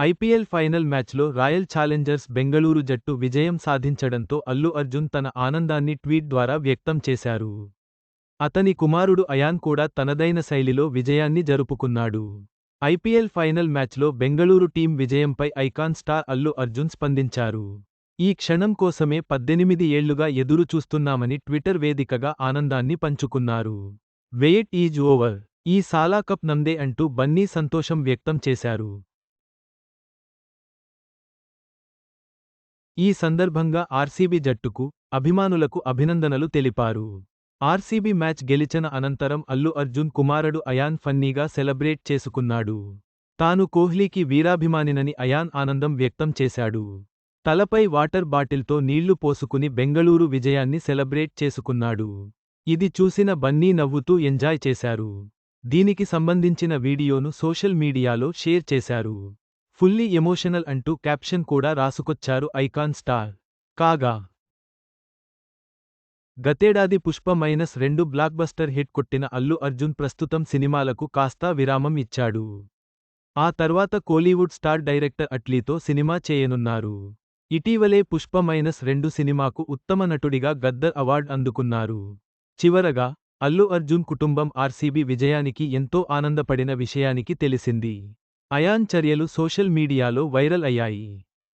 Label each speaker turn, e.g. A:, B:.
A: IPL final మ్యాచ్లో royal Challengers Bengaluru జట్టు విజయం సాధించడంతో అల్లు అర్జున్ తన ఆనందాన్ని ట్వీట్ ద్వారా వ్యక్తం చేశారు. అతని కుమారుడు అయాన్ కూడా తనదైన శైలిలో విజయాన్ని జరుపుకున్నాడు. ఐపీఎల్ ఫైనల్ మ్యాచ్లో బెంగళూరు టీం విజయంపై ఐకాన్ స్టార్ అల్లు అర్జున్ స్పందించారు. ఈ క్షణం కోసమే 18 ఏళ్లుగా ఎదురు చూస్తున్నామని ట్విట్టర్ వేదికగా ఆనందాన్ని పంచుకున్నారు. Wait is over. ఈ సాలా కప్ నమ్దే అంటూ బన్నీ సంతోషం వ్యక్తం చేశారు. ఈ సందర్భంగా ఆర్సీబీ జట్టుకు, అభిమానులకు అభినందనలు తెలిపారు. ఆర్సీబీ మ్యాచ్ గెలిచిన అనంతరం అల్లు అర్జున్ కుమారుడు అయాన్ ఫన్నీగా సెలబ్రేట్ చేసుకున్నాడు. తాను కోహ్లీకి వీరాభిమానినని అయాన్ ఆనందం వ్యక్తం చేశాడు. తలపై వాటర్ బాటిల్తో నీళ్లు పోసుకుని బెంగళూరు విజయాన్ని సెలబ్రేట్ చేసుకున్నాడు. ఇది చూసిన బన్నీ నవ్వుతూ ఎంజాయ్ చేశారు. దీనికి సంబంధించిన వీడియోను సోషల్ మీడియాలో షేర్ చేశారు. ఫుల్లీ ఎమోషనల్ అంటూ క్యాప్షన్ కూడా రాసుకొచ్చారు ఐకాన్ స్టార్. కాగా గతేడాది పుష్ప-2 బ్లాక్బస్టర్ హిట్ కొట్టిన అల్లు అర్జున్ ప్రస్తుతం సినిమాలకు కాస్తా విరామం ఇచ్చాడు. ఆ తర్వాత కోలీవుడ్ స్టార్ డైరెక్టర్ అట్లీతో సినిమా చేయనున్నారు. ఇటీవలే పుష్ప-2 సినిమాకు ఉత్తమ నటుడిగా గద్దర్ అవార్డ్ అందుకున్నారు. చివరగా అల్లు అర్జున్ కుటుంబం ఆర్సీబీ విజయానికి ఎంతో ఆనందపడిన విషయానికి తెలిసింది. అయాన్ చర్యలు సోషల్ మీడియాలో వైరల్ అయ్యాయి.